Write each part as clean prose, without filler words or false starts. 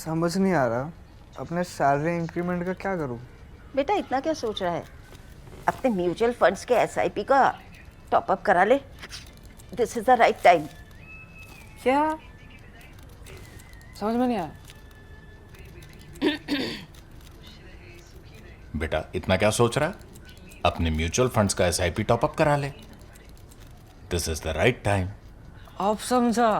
समझ नहीं आ रहा अपने सैलरी इंक्रीमेंट का क्या करूं। बेटा इतना क्या सोच रहा है? अपने म्यूचुअल फंड्स के एसआईपी का टॉप अप करा ले। This is the right time. क्या? समझ में नहीं आया। बेटा इतना क्या सोच रहा है? अपने म्यूचुअल फंड्स का एसआईपी टॉपअप करा ले। This is the right time. अब समझा।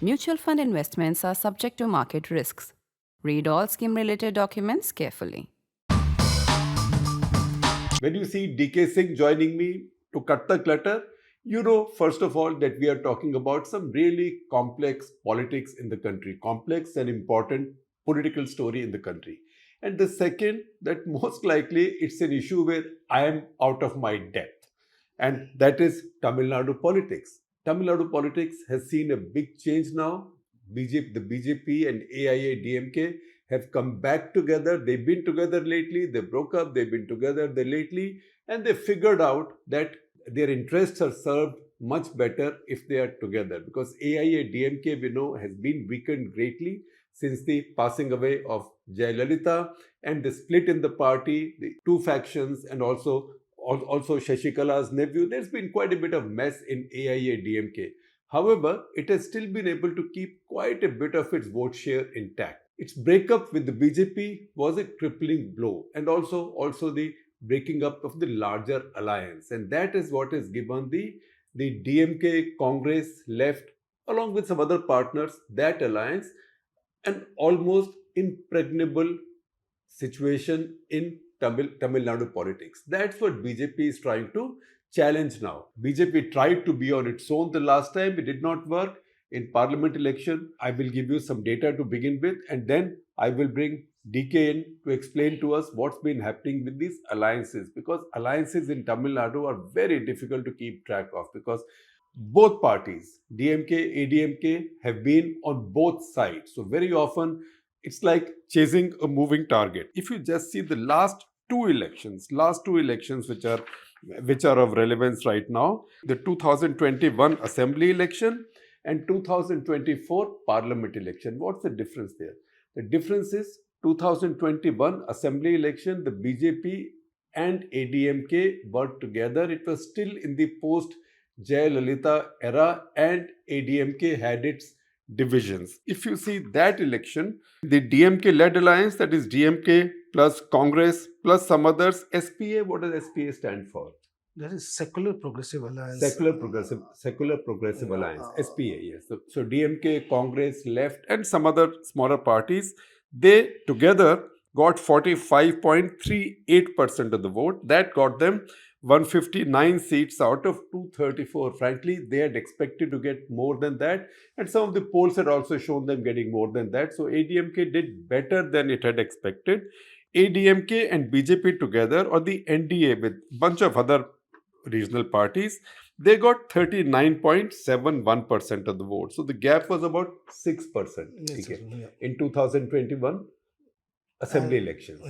Mutual fund investments are subject to market risks. Read all scheme-related documents carefully. When you see DK Singh joining me to cut the clutter, you know, first of all, that we are talking about some really complex politics in the country, complex and important political story in the country. And the second, that most likely it's an issue where I am out of my depth, and that is Tamil Nadu politics. Tamil Nadu politics has seen a big change now. The BJP and AIADMK have come back together. They've been together lately. They broke up. They've been together lately. And they figured out that their interests are served much better if they are together. Because AIADMK, we know, has been weakened greatly since the passing away of Jayalalitha and the split in the party, the two factions, and also Shekhara's nephew. There's been quite a bit of mess in AIADMK. However, it has still been able to keep quite a bit of its vote share intact. Its breakup with the BJP was a crippling blow, and also the breaking up of the larger alliance, and that is what has given the DMK Congress left, along with some other partners, that alliance, an almost impregnable situation in Tamil Nadu politics. That's what BJP is trying to challenge now. BJP tried to be on its own the last time. It did not work. In parliament election, I will give you some data to begin with, and then I will bring DK in to explain to us what's been happening with these alliances, because alliances in Tamil Nadu are very difficult to keep track of, because both parties, DMK, ADMK, have been on both sides. So very often it's like chasing a moving target. If you just see the last two elections which are of relevance right now, the 2021 assembly election and 2024 parliament election. What's the difference there? The difference is 2021 assembly election, the BJP and ADMK worked together. It was still in the post Jayalalitha era, and ADMK had its divisions. If you see that election, the DMK-led alliance, that is DMK plus Congress plus some others, SPA, what does SPA stand for? That is Secular Progressive Alliance. Secular Progressive Alliance, SPA, yes. So DMK, Congress, left, and some other smaller parties, they together got 45.38% of the vote. That got them 159 seats out of 234. Frankly, they had expected to get more than that, and some of the polls had also shown them getting more than that. So ADMK did better than it had expected. ADMK and BJP together, or the NDA with a bunch of other regional parties, they got 39.71% of the vote. So the gap was about 6% in 2021 assembly elections.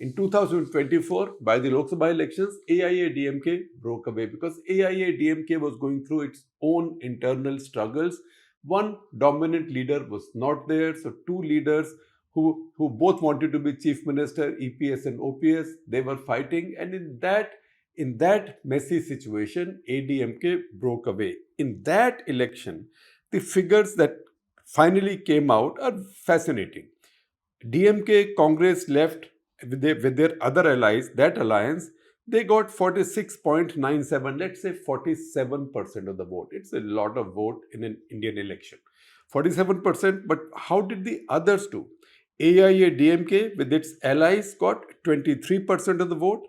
In 2024, by the Lok Sabha elections, AIADMK broke away because AIADMK was going through its own internal struggles. One dominant leader was not there, so two leaders who both wanted to be chief minister, EPS and OPS, they were fighting, and in that messy situation, ADMK broke away. In that election, the figures that finally came out are fascinating. DMK, Congress left with their other allies, that alliance, they got 46.97, let's say 47% of the vote. It's a lot of vote in an Indian election. 47%, but how did the others do? AIADMK with its allies got 23% of the vote.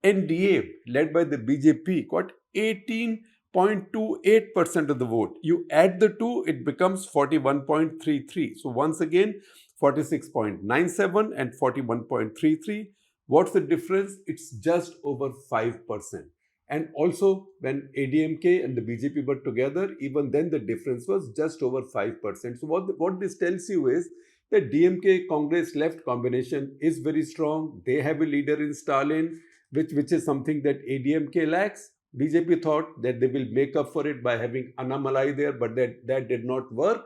NDA, led by the BJP, got 18.28% of the vote. You add the two, it becomes 41.33. So once again, 46.97 and 41.33. What's the difference? It's just over 5%. And also, when ADMK and the BJP were together, even then the difference was just over 5%. So what this tells you is that DMK Congress left combination is very strong. They have a leader in Stalin, which is something that ADMK lacks. BJP thought that they will make up for it by having Annamalai there, but that did not work.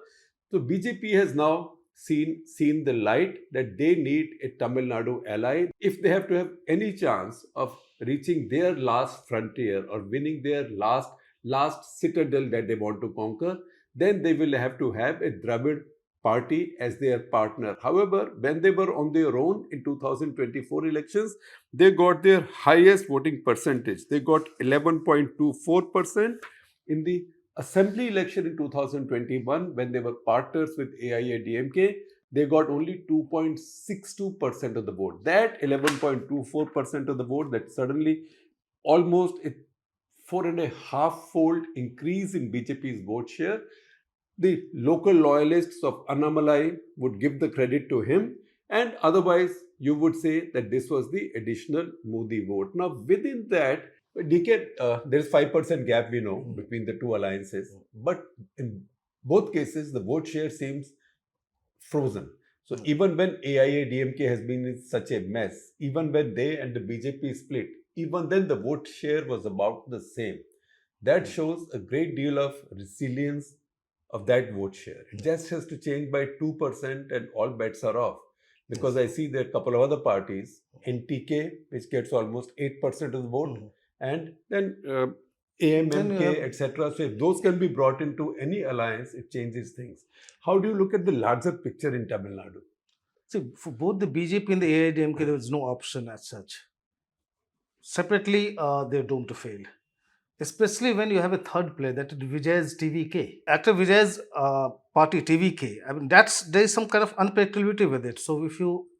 So BJP has now seen the light that they need a Tamil Nadu ally. If they have to have any chance of reaching their last frontier or winning their last citadel that they want to conquer, then they will have to have a Dravid party as their partner. However, when they were on their own in 2024 elections, they got their highest voting percentage. They got 11.24%. In the assembly election in 2021, when they were partners with AIADMK, they got only 2.62% of the vote. That 11.24% of the vote, that suddenly almost a 4.5-fold increase in BJP's vote share. The local loyalists of Annamalai would give the credit to him, and otherwise you would say that this was the additional Modi vote. Now, within that, there is 5% gap, we know, between the two alliances, but in both cases, the vote share seems frozen. So even when AIADMK has been in such a mess, even when they and the BJP split, even then the vote share was about the same. That shows a great deal of resilience of that vote share. It just has to change by 2% and all bets are off. Because I see there are a couple of other parties, NTK, which gets almost 8% of the vote, and then AMMK, etc. So if those can be brought into any alliance, it changes things. How do you look at the larger picture in Tamil Nadu? See, for both the BJP and the AIADMK, there is no option as such. Separately, they're doomed to fail. Especially when you have a third player, that is Vijay's TVK. Actor Vijay's party, TVK, I mean, there is some kind of unpredictability with it. So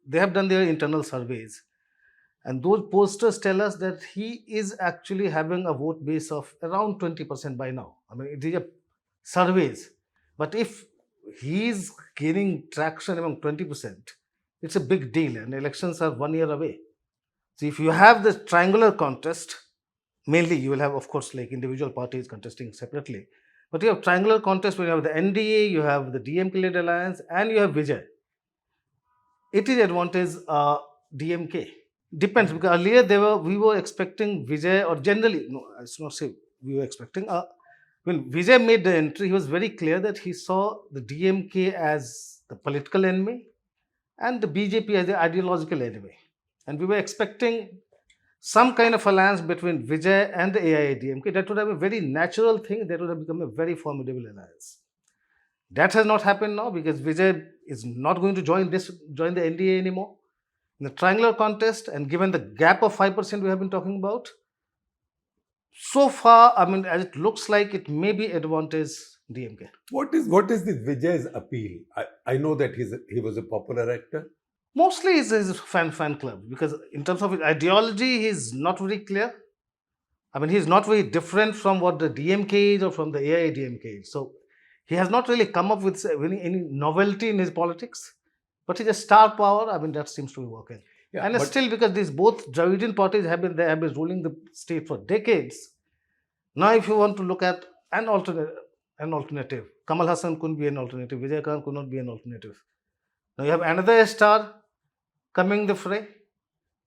they have done their internal surveys. And those posters tell us that he is actually having a vote base of around 20% by now. I mean, it is a surveys. But if he is gaining traction among 20%, it's a big deal, and elections are 1 year away. So if you have the triangular contest, mainly you will have, of course, like individual parties contesting separately. But you have triangular contest when you have the NDA, you have the DMK-led alliance, and you have Vijay. It is advantage DMK. Depends, because earlier we were expecting Vijay, or generally, no, I should not say we were expecting. When Vijay made the entry, he was very clear that he saw the DMK as the political enemy and the BJP as the ideological enemy. And we were expecting some kind of alliance between Vijay and the AIADMK. That would have a very natural thing. That would have become a very formidable alliance. That has not happened now because Vijay is not going to join the NDA anymore. In the triangular contest, and given the gap of 5% we have been talking about, so far, I mean, as it looks like, it may be advantage DMK. What is this Vijay's appeal? I know that he was a popular actor. Mostly it's his fan club, because in terms of his ideology, he's not very clear. I mean, he's not very different from what the DMK is or from the AIADMK is. So he has not really come up with any novelty in his politics, but he's a star power. I mean, that seems to be working. Yeah, and still, because these both Dravidian parties have been ruling the state for decades. Now, if you want to look at an alternative, Kamal Hassan couldn't be an alternative. Vijay Khan could not be an alternative. Now you have another star coming the fray.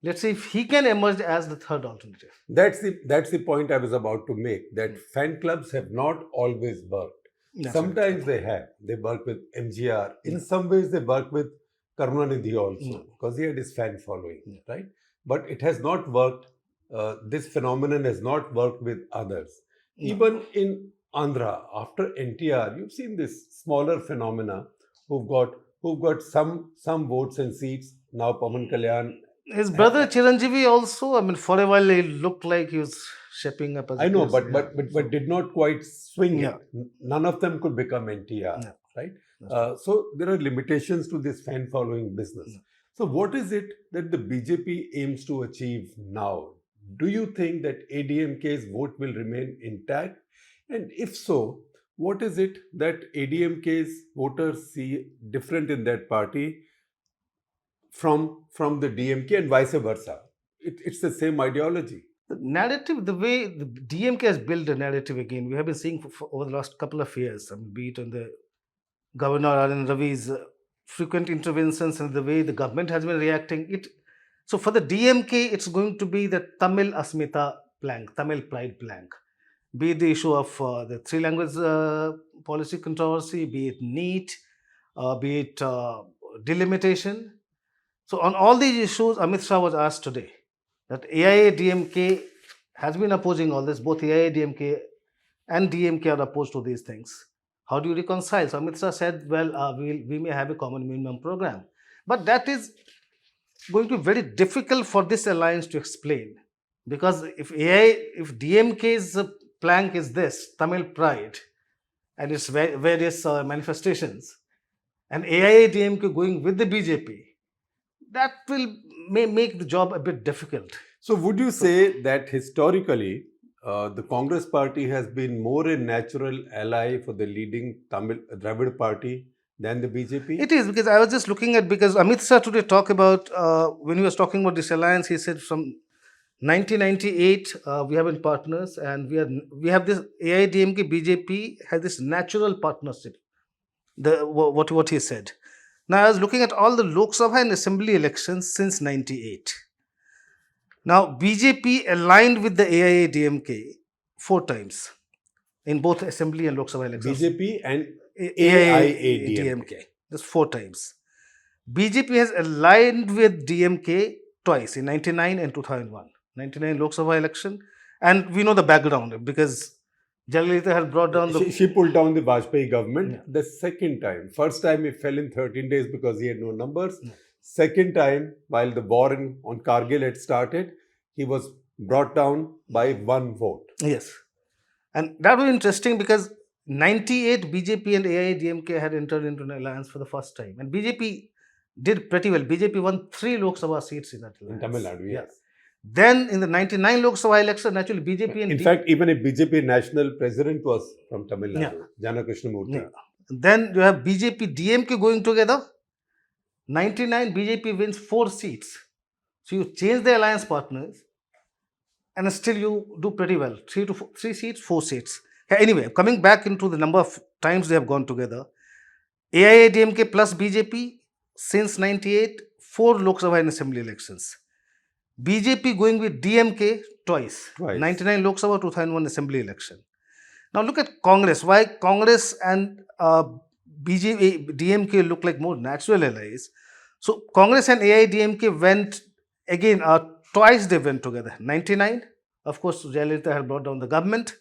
Let's see if he can emerge as the third alternative. That's the point I was about to make. That fan clubs have not always worked. That's Sometimes right. They have. They work with MGR. In some ways, they work with Karunanidhi also, because he had his fan following, right? But it has not worked. This phenomenon has not worked with others. Even in Andhra, after NTR, you've seen this smaller phenomena who've got some votes and seats. Now Pawan Kalyan. His brother Chiranjeevi also, I mean, for a while he looked like he was shaping up as I know, but did not quite swing it. None of them could become NTR, right? So there are limitations to this fan following business. So what is it that the BJP aims to achieve now? Do you think that ADMK's vote will remain intact? And if so, what is it that ADMK's voters see different in that party from the DMK and vice versa? It's the same ideology. The narrative, the way the DMK has built a narrative again, we have been seeing for over the last couple of years, I mean, be it on the Governor Arun Ravi's frequent interventions and the way the government has been reacting. So for the DMK, it's going to be the Tamil Asmita blank, Tamil pride blank. Be it the issue of the three language policy controversy, be it NEET, be it delimitation. So on all these issues, Amit Shah was asked today that AIADMK has been opposing all this. Both AIADMK and DMK are opposed to these things. How do you reconcile? So Amit Shah said, well, we may have a common minimum program. But that is going to be very difficult for this alliance to explain. Because if DMK's plank is this, Tamil pride, and its various manifestations, and AIADMK going with the BJP, that may make the job a bit difficult. So would you say that historically, the Congress party has been more a natural ally for the leading Tamil Dravid party than the BJP? It is, because I was just looking at, because Amit Shah today talked about, when he was talking about this alliance, he said from 1998, we have been partners, and we have this AIADMK BJP has this natural partnership. What he said. Now I was looking at all the Lok Sabha and Assembly elections since 98. Now BJP aligned with the AIADMK 4 times in both Assembly and Lok Sabha elections. BJP and AIADMK. Just 4 times. BJP has aligned with DMK twice, in 99 and 2001. 99 Lok Sabha election, and we know the background because Jayalalitha had brought down the... She pulled down the Vajpayee government the second time. First time he fell in 13 days because he had no numbers. Second time, while the war on Kargil had started, he was brought down by 1 vote. Yes. And that was interesting because 98 BJP and AIADMK had entered into an alliance for the first time. And BJP did pretty well. BJP won 3 Lok Sabha seats in that alliance. In Tamil Nadu, yes. Then in the 99 Lok Sabha election, actually BJP and... In fact, even a BJP national president was from Tamil Nadu, Jana Krishnamurthy. Then you have BJP DMK going together. 99 BJP wins 4 seats. So you change the alliance partners and still you do pretty well. 3 seats, 4 seats. Anyway, coming back into the number of times they have gone together. AIADMK plus BJP since 98, 4 Lok Sabha and Assembly elections. BJP going with DMK twice. 99 Lok Sabha, 2001 Assembly election. Now look at Congress. Why Congress and DMK look like more natural allies. So Congress and AIADMK went again, twice they went together. 99, of course, Jayalalitha had brought down the government,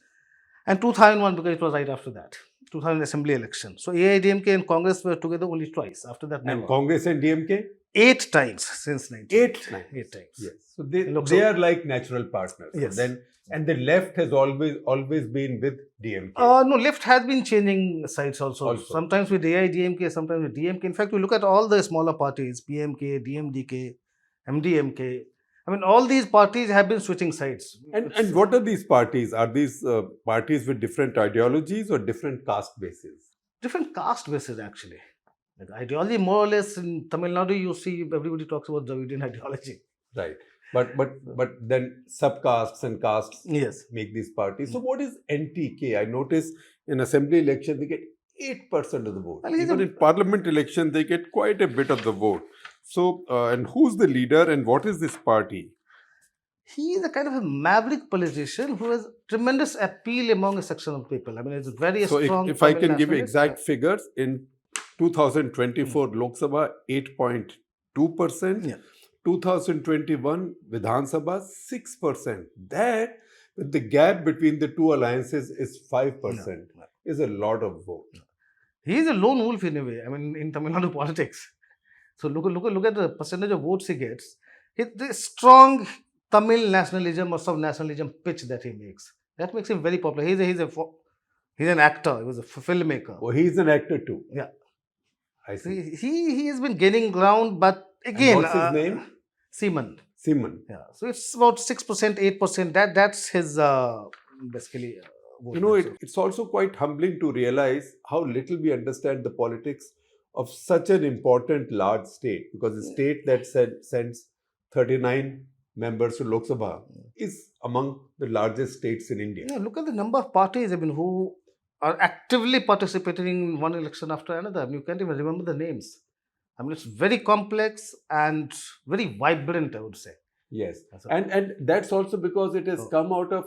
and 2001 because it was right after that, 2000 Assembly election. So AIADMK and Congress were together only twice. After that, never. And Congress and DMK? 8 times since 98. 8 times. Yes. So they are like natural partners. Yes. And the left has always been with DMK. No, left has been changing sides also. Sometimes with AIADMK, sometimes with DMK. In fact, we look at all the smaller parties, PMK, DMDK, MDMK. I mean, all these parties have been switching sides. And what are these parties? Are these parties with different ideologies or different caste bases? Different caste bases, actually. Like ideology, more or less, in Tamil Nadu, you see everybody talks about Dravidian ideology. Right. But then subcastes and castes make these parties. So what is NTK? I notice in assembly election they get 8% of the vote. Well, even in parliament election they get quite a bit of the vote. So and who's the leader and what is this party? He is a kind of a maverick politician who has tremendous appeal among a section of people. I mean, it's very strong. So if I can give you exact figures, in 2024 Lok Sabha 8.2%. 2021 Vidhan Sabha 6%. That, with the gap between the two alliances is 5%. Is a lot of vote. He is a lone wolf in a way. I mean, in Tamil Nadu politics. So look at the percentage of votes he gets. The strong Tamil nationalism or sub-nationalism pitch that he makes. That makes him very popular. He's an actor. He was a filmmaker. Oh, he's an actor too. Yeah. I see. He has been gaining ground, but again, and what's his name? Seaman. Yeah. So it's about 6%, 8%. That's his basically. It's also quite humbling to realize how little we understand the politics of such an important large state, because a state that sends 39 members to Lok Sabha is among the largest states in India. Yeah, look at the number of parties, I mean, who are actively participating in one election after another. I mean, you can't even remember the names. I mean, it's very complex and very vibrant, I would say. Yes, That's a- and that's also because it has Oh. come out of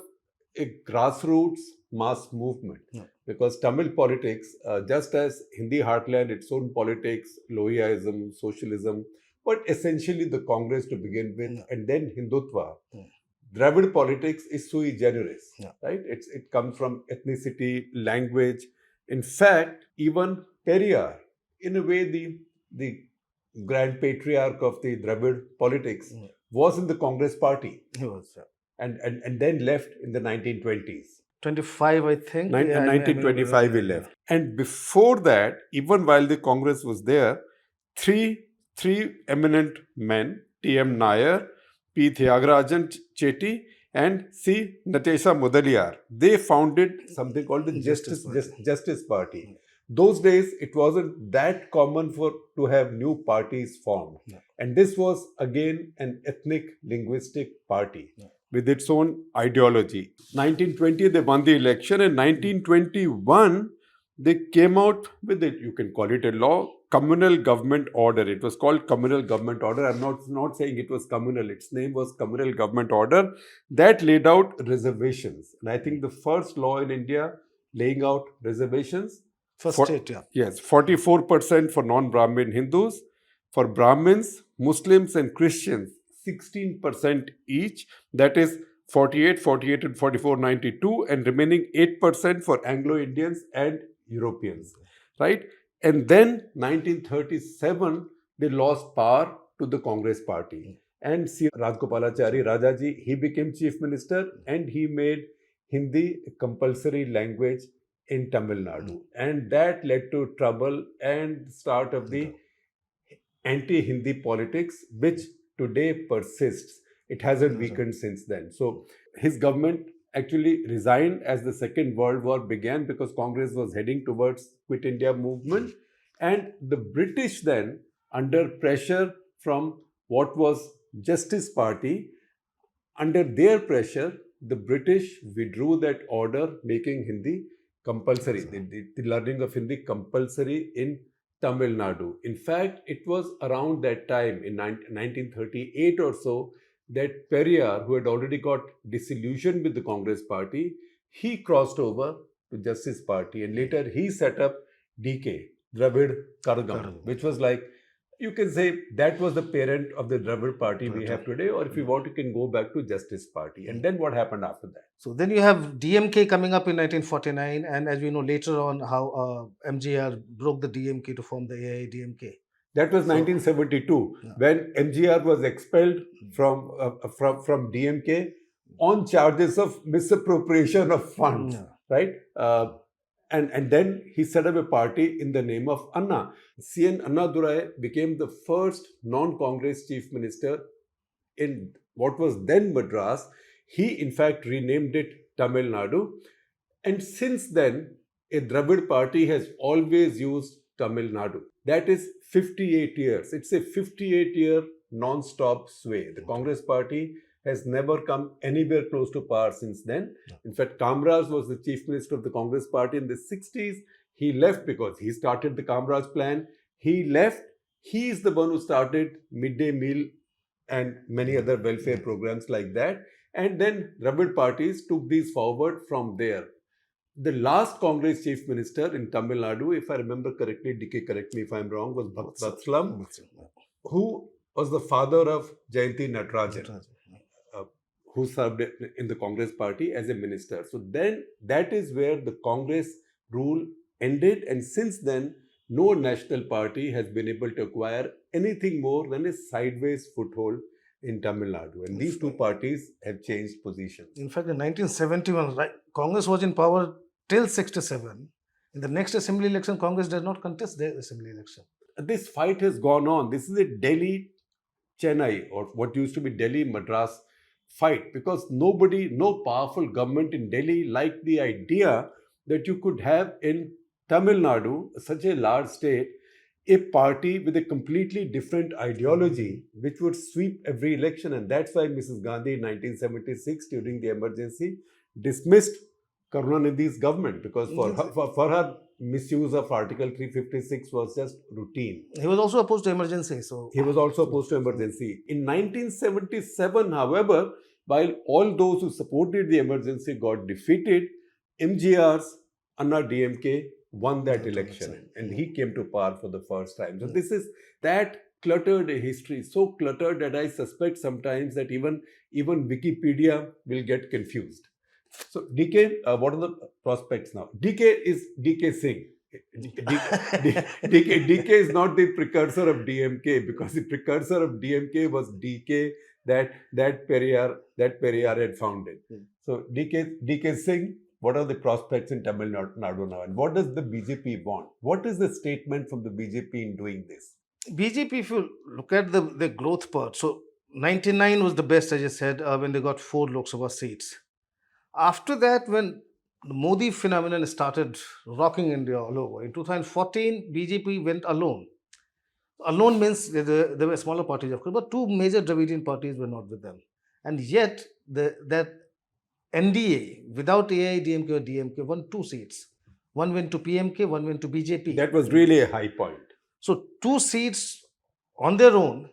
a grassroots mass movement. Yeah. Because Tamil politics, just as Hindi heartland, its own politics, Lohiaism, socialism, but essentially the Congress to begin with, Yeah. and then Hindutva. Yeah. Dravid politics is sui generis, Yeah. right? It comes from ethnicity, language. In fact, even Periyar, in a way, the grand patriarch of the Dravid politics, Yeah. was in the Congress party He was and then left in the 1920s. 25, I think. Yeah, I may- I may- 1925 he yeah. left. And before that, even while the Congress was there, three eminent men, T.M. Nair, P. Thiagarajan Chetty, and C. Natesha Mudaliar, they founded something called the Justice Party. Justice Party. Those days, it wasn't that common to have new parties formed. Yeah. And this was again an ethnic linguistic party Yeah. with its own ideology. 1920, they won the election, and 1921, they came out with it. You can call it a law, communal government order. It was called communal government order. I'm not saying it was communal. Its name was communal government order that laid out reservations. And I think the first law in India laying out reservations. First For- state, yeah. Yes, 44% for non-Brahmin Hindus. For Brahmins, Muslims and Christians, 16% each. That is 48, and 44, 92. And remaining 8% for Anglo-Indians and Europeans. Right? And then 1937, they lost power to the Congress party. And C. Rajgopalachari Rajaji, he became chief minister and he made Hindi a compulsory language in Tamil Nadu. And that led to trouble and start of the anti-Hindi politics, which today persists. It hasn't weakened since then. So his government actually resigned as the Second World War began because Congress was heading towards Quit India movement. And the British then, under pressure from what was Justice Party, under their pressure, the British withdrew that order making Hindi compulsory, the learning of Hindi compulsory in Tamil Nadu. In fact, it was around that time, in 1938 or so, that Periyar, who had already got disillusioned with the Congress party, he crossed over to Justice Party and later he set up DK, Dravid Karagam, which was like, you can say that was the parent of the Dravid party we have today, or if you want, you can go back to Justice Party. And then what happened after that? So then you have DMK coming up in 1949, and as we know later on how MGR broke the DMK to form the AIADMK. That was 1972 when MGR was expelled from DMK on charges of misappropriation of funds, right? And then he set up a party in the name of Anna. C.N. Annadurai became the first non-Congress chief minister in what was then Madras. He, in fact, renamed it Tamil Nadu. And since then, a Dravid party has always used Tamil Nadu. That is 58 years. It's a 58-year non-stop sway. The Congress party has never come anywhere close to power since then. In fact, Kamraj was the chief minister of the Congress party in the 60s. He left because he started the Kamraj plan. He left. He is the one who started midday meal and many other welfare programs like that. And then Dravid parties took these forward from there. The last Congress chief minister in Tamil Nadu, if I remember correctly, DK, correct me if I'm wrong, was Vatsalam, who was the father of Jayanti Natarajan, who served in the Congress party as a minister. So then that is where the Congress rule ended, and since then no national party has been able to acquire anything more than a sideways foothold in Tamil Nadu, and these two parties have changed positions. In fact, in 1971, right, Congress was in power till 67. In the next assembly election, Congress does not contest the assembly election. This fight has gone on. This is a Delhi Chennai, or what used to be Delhi Madras fight, because no powerful government in Delhi liked the idea that you could have in Tamil Nadu, such a large state, a party with a completely different ideology which would sweep every election. And that's why Mrs. Gandhi in 1976, during the emergency, dismissed Karunanidhi's government, because for her misuse of Article 356 was just routine. He was also opposed to emergency. So He was also opposed to emergency. In 1977, however, while all those who supported the emergency got defeated, MGR's Anna DMK won that election and he came to power for the first time. So this is that cluttered history, so cluttered that I suspect sometimes that even Wikipedia will get confused. So DK, what are the prospects now? DK is DK Singh. DK is not the precursor of DMK, because the precursor of DMK was DK that Periyar had founded. So DK Singh, what are the prospects in Tamil Nadu now, and what does the BJP want? What is the statement from the BJP in doing this? BJP, if you look at the growth part, so 99 was the best, as I said, when they got 4 Lok Sabha seats. After that, when the Modi phenomenon started rocking India all over, in 2014, BJP went alone. Alone means there were smaller parties, of course, but 2 major Dravidian parties were not with them. And yet, that NDA, without AIADMK or DMK, won 2 seats. One went to PMK, one went to BJP. That was really a high point. So 2 seats on their own,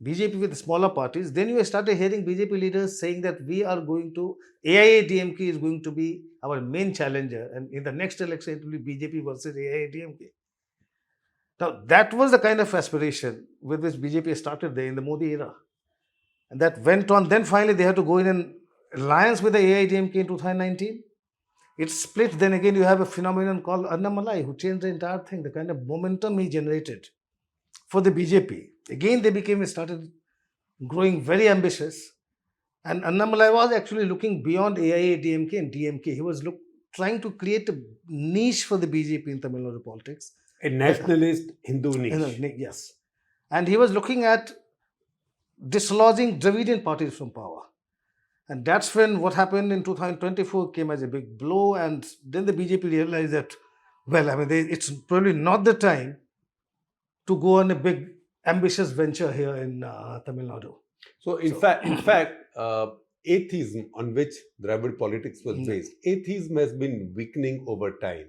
BJP with smaller parties. Then you started hearing BJP leaders saying that AIADMK is going to be our main challenger, and in the next election it will be BJP versus AIADMK. Now that was the kind of aspiration with which BJP started there in the Modi era, and that went on. Then finally they had to go in an alliance with the AIADMK in 2019. It split. Then again you have a phenomenon called Annamalai, who changed the entire thing. The kind of momentum he generated for the BJP. Again, they started growing very ambitious. And Annamalai was actually looking beyond AIADMK and DMK. He was trying to create a niche for the BJP in Tamil Nadu politics. A nationalist Hindu niche. Yes. And he was looking at dislodging Dravidian parties from power. And that's when what happened in 2024 came as a big blow. And then the BJP realized that, it's probably not the time to go on a big ambitious venture here in Tamil Nadu. So in fact, atheism, on which Dravid politics was based, atheism has been weakening over time.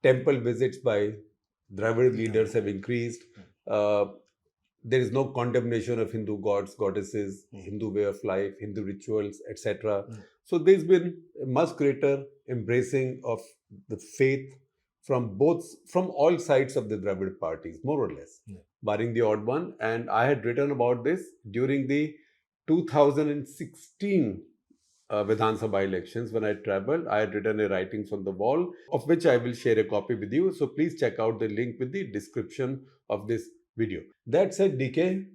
Temple visits by Dravid leaders have increased. There is no condemnation of Hindu gods, goddesses, Hindu way of life, Hindu rituals, etc. So there's been a much greater embracing of the faith from all sides of the Dravid parties, more or less, barring the odd one. And I had written about this during the 2016 Vidhan Sabha elections when I travelled. I had written a writings on the wall, of which I will share a copy with you. So please check out the link with the description of this video. That said, DK,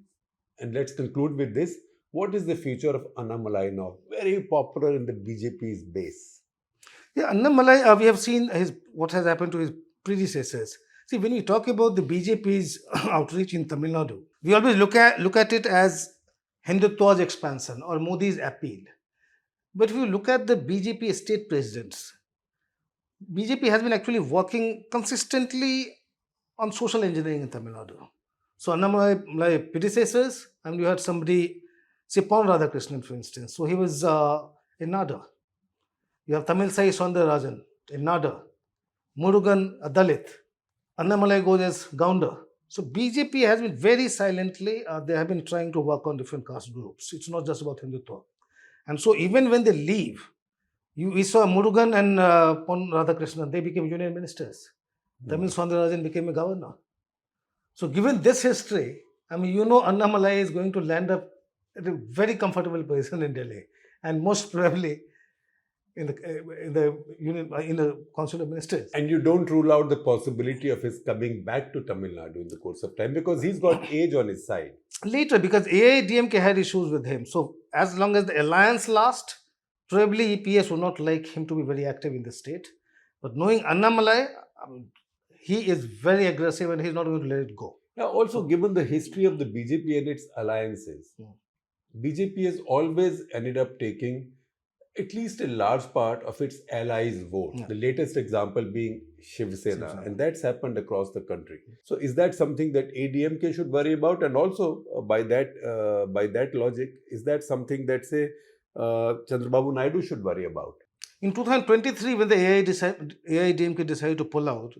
and let's conclude with this. What is the future of Annamalai now? Very popular in the BJP's base. Yeah, Annamalai, we have seen what has happened to his predecessors. See, when we talk about the BJP's outreach in Tamil Nadu, we always look at it as Hindutva's expansion or Modi's appeal. But if you look at the BJP state presidents, BJP has been actually working consistently on social engineering in Tamil Nadu. So Annamalai predecessors, and you had somebody, say Pon Radhakrishnan, for instance. So he was in Nada. You have Tamil Sai Soundararajan in Nada. Murugan, a Dalit. Annamalai goes as Gounder. So BJP has been very silently, they have been trying to work on different caste groups. It's not just about Hindutva. And so even when they leave, we saw Murugan and Pon Radhakrishnan, they became union ministers. Tamil Soundararajan became a governor. So given this history, Annamalai is going to land up at a very comfortable position in Delhi, and most probably in the Council of Ministers. And you don't rule out the possibility of his coming back to Tamil Nadu in the course of time, because he's got age on his side. Later, because AIADMK had issues with him. So as long as the alliance lasts, probably EPS would not like him to be very active in the state. But knowing Annamalai, he is very aggressive and he's not going to let it go. Now, also given the history of the BJP and its alliances, BJP has always ended up taking at least a large part of its allies' vote. The latest example being Shiv Sena, and that's happened across the country. So, is that something that ADMK should worry about? And also, by that logic, is that something that say Chandrababu Naidu should worry about? In 2023, when the AIADMK decided to pull out,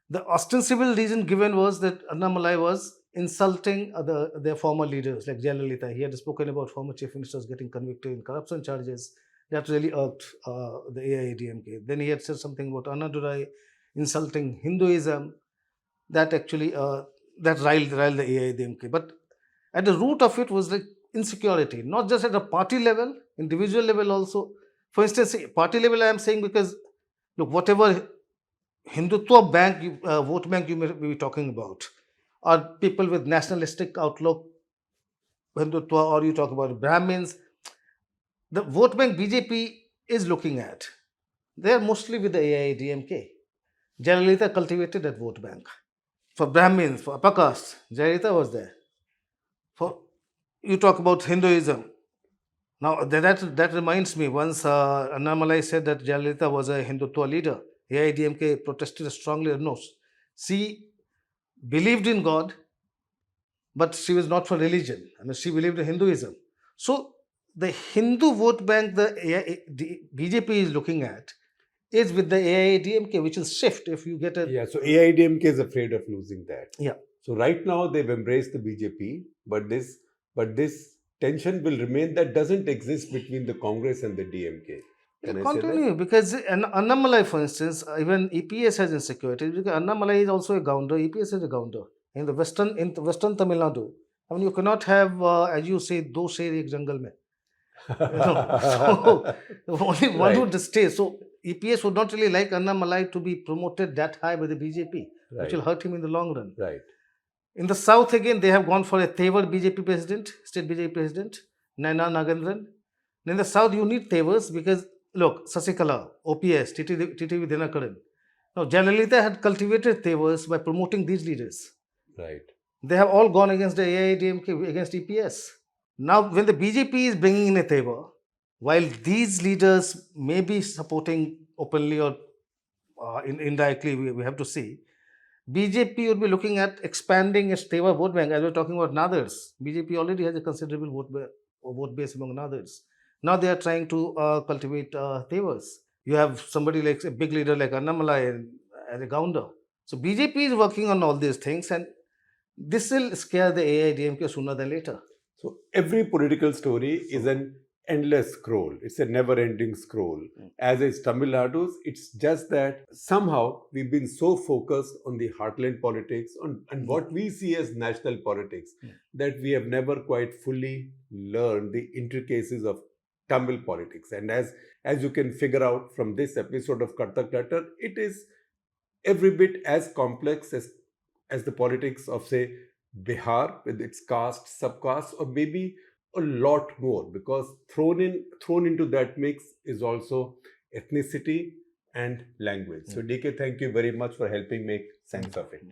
the ostensible reason given was that Annamalai was insulting their former leaders like Jayalalitha. He had spoken about former chief ministers getting convicted in corruption charges. That really irked the AIADMK. Then he had said something about Annadurai insulting Hinduism. That actually that riled the AIADMK. But at the root of it was like insecurity, not just at a party level, individual level also. For instance, party level I am saying because look, whatever Hindutva bank, vote bank you may be talking about, or people with nationalistic outlook, Hindutva, or you talk about Brahmins, the vote bank BJP is looking at, they are mostly with the AIADMK. Jayalalitha cultivated that vote bank. For Brahmins, for upper caste, Jayalalitha was there. For you talk about Hinduism. Now that reminds me, once Annamalai said that Jayalalitha was a Hindutva leader. AIADMK protested strongly. No, she believed in God, but she was not for religion. I mean, she believed in Hinduism. So the Hindu vote bank the BJP is looking at is with the AIADMK, which will shift if you get a... Yeah, so AIADMK is afraid of losing that. Yeah. So right now they've embraced the BJP, but this tension will remain that doesn't exist between the Congress and the DMK. Can I say continue that? because Annamalai, for instance, even EPS has insecurity because Annamalai is also a gounder. EPS is a gounder in the western Tamil Nadu. I mean, you cannot have, as you say, do sher ek jungle mein. So only one would stay. So EPS would not really like Annamalai to be promoted that high by the BJP, which will hurt him in the long run. Right. In the south again, they have gone for a Thevar BJP president, state BJP president, Nainar Nagendran. In the south, you need Thevars because look, Sasikala, OPS, TTV Dinakaran. Now, Jayalalitha had cultivated Thevars by promoting these leaders. Right. They have all gone against the AIADMK, against EPS. Now, when the BJP is bringing in a Thevar, while these leaders may be supporting openly or indirectly, we have to see, BJP would be looking at expanding its Thevar vote bank. As we're talking about Nadars, BJP already has a considerable vote base among Nadars. Now they are trying to cultivate Thevars. You have somebody like a big leader like Annamalai as a gounder. So BJP is working on all these things, and this will scare the AIADMK sooner than later. So every political story is an endless scroll. It's a never-ending scroll. As is Tamil Nadu's, it's just that somehow we've been so focused on the heartland politics and what we see as national politics that we have never quite fully learned the intricacies of Tamil politics. And as you can figure out from this episode of Cut the Clutter, it is every bit as complex as the politics of, say, Bihar with its caste, subcaste, or maybe a lot more, because thrown into that mix is also ethnicity and language. So DK, thank you very much for helping make sense of it.